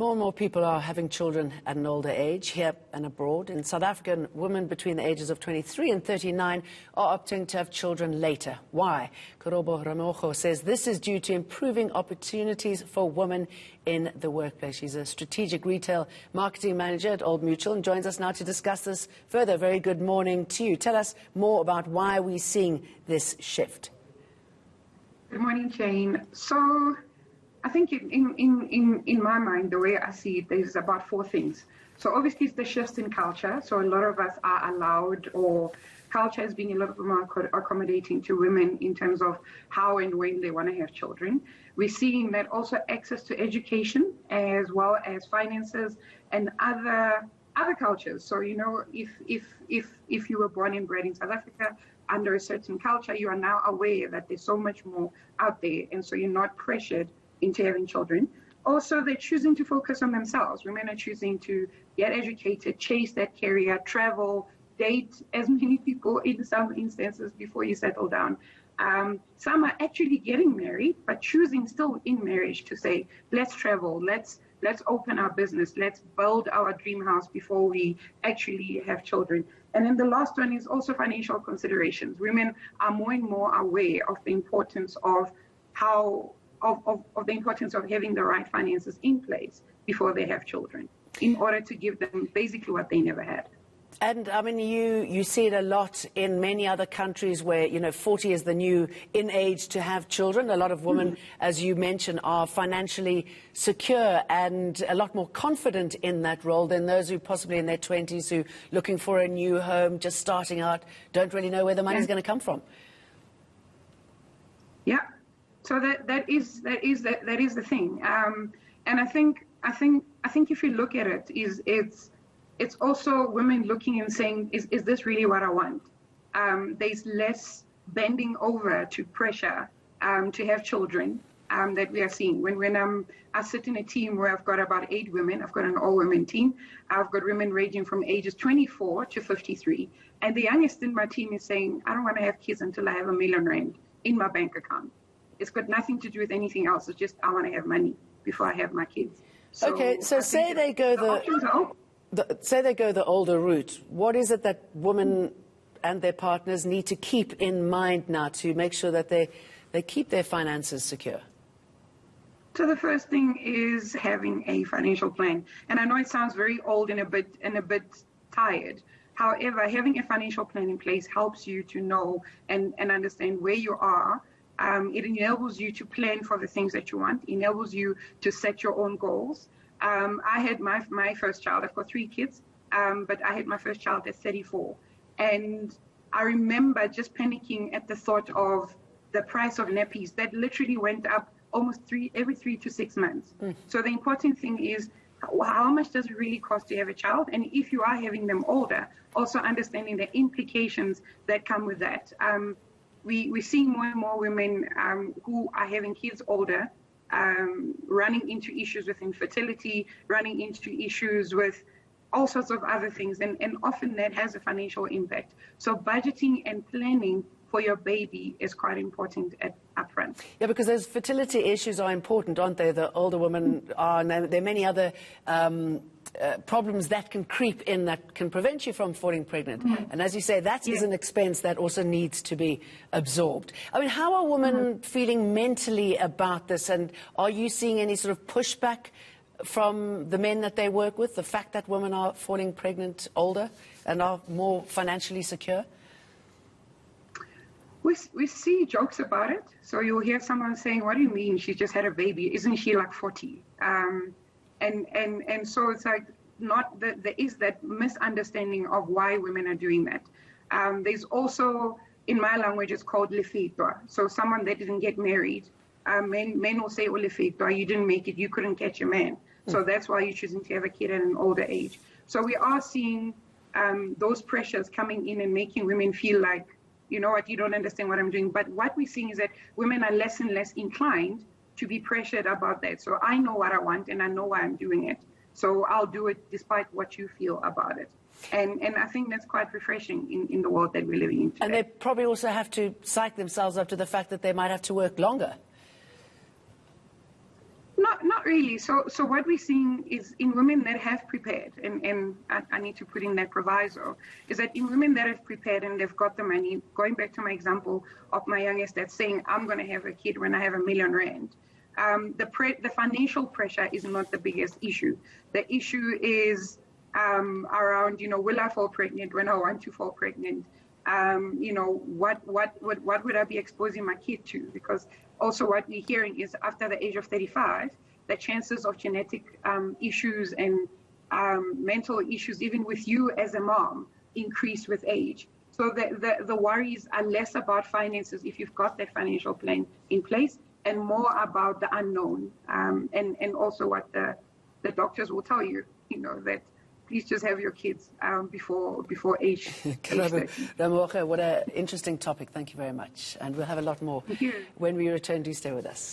More and more people are having children at an older age, here and abroad. In South Africa, women between the ages of 23 and 39 are opting to have children later. Why? Karabo Ramookho says this is due to improving opportunities for women in the workplace. She's a strategic retail marketing manager at Old Mutual and joins us now to discuss this further. Very good morning to you. Tell us more about why we're seeing this shift. Good morning, Jane. So I think in my mind, the way I see it, there's about four things. So obviously it's the shifts in culture. So a lot of us are allowed, or culture is being a lot more accommodating to women in terms of how and when they want to have children. We're seeing that also access to education as well as finances and other cultures. So, you know, if you were born and bred in South Africa under a certain culture, you are now aware that there's so much more out there. And so you're not pressured into having children. Also, they're choosing to focus on themselves. Women are choosing to get educated, chase that career, travel, date as many people in some instances before you settle down. Some are actually getting married, but choosing still in marriage to say, let's travel, let's open our business, let's build our dream house before we actually have children. And then the last one is also financial considerations. Women are more and more aware of the importance of the importance of having the right finances in place before they have children, in order to give them basically what they never had. And I mean, you see it a lot in many other countries where, you know, 40 is the new in age to have children. A lot of women, as you mentioned, are financially secure and a lot more confident in that role than those who possibly in their 20s who looking for a new home, just starting out, don't really know where the money's going to come from. Yeah. So that is the thing, and I think if you look at it, it's also women looking and saying, is this really what I want? There's less bending over to pressure to have children that we are seeing. When I sit in a team where I've got about 8 women, I've got an all-women team. I've got women ranging from ages 24 to 53, and the youngest in my team is saying, I don't want to have kids until I have R1 million in my bank account. It's got nothing to do with anything else. It's just I want to have money before I have my kids. So okay, so say they go the older route. What is it that women and their partners need to keep in mind now to make sure that they keep their finances secure? So the first thing is having a financial plan. And I know it sounds very old and a bit tired. However, having a financial plan in place helps you to know and understand where you are. It enables you to plan for the things that you want. It enables you to set your own goals. I had my first child. I've got 3 kids, but I had my first child at 34. And I remember just panicking at the thought of the price of nappies that literally went up almost every 3 to 6 months. So the important thing is, how much does it really cost to have a child? And if you are having them older, also understanding the implications that come with that. We're seeing more and more women who are having kids older, running into issues with infertility, running into issues with all sorts of other things, and often that has a financial impact. So budgeting and planning for your baby is quite important upfront. Yeah, because those fertility issues are important, aren't they? The older women are, and there are many other problems that can creep in that can prevent you from falling pregnant. And as you say, that is an expense that also needs to be absorbed. I mean, how are women feeling mentally about this? And are you seeing any sort of pushback from the men that they work with, the fact that women are falling pregnant older and are more financially secure? We see jokes about it. So you'll hear someone saying, what do you mean she just had a baby? Isn't she like 40? And so it's like there is that misunderstanding of why women are doing that. There's also, in my language, it's called lefetwa. So someone that didn't get married, men will say, oh, lefetwa, you didn't make it, you couldn't catch a man. So that's why you're choosing to have a kid at an older age. So we are seeing those pressures coming in and making women feel like, you know what, you don't understand what I'm doing. But what we're seeing is that women are less and less inclined to be pressured about that. So I know what I want and I know why I'm doing it. So I'll do it despite what you feel about it. And I think that's quite refreshing in the world that we're living in today. And they probably also have to psych themselves up to the fact that they might have to work longer. No, Not really. So what we're seeing is in women that have prepared, and I need to put in that proviso, is that in women that have prepared and they've got the money, going back to my example of my youngest that's saying, I'm going to have a kid when I have R1 million, the financial pressure is not the biggest issue. The issue is around, will I fall pregnant when I want to fall pregnant? What would I be exposing my kid to? Because also what we're hearing is after the age of 35, the chances of genetic issues and mental issues, even with you as a mom, increase with age. So the worries are less about finances if you've got that financial plan in place, and more about the unknown. And also what the doctors will tell you, that please just have your kids before age 30. Ramookho, what an interesting topic. Thank you very much. And we'll have a lot more when we return. Do stay with us.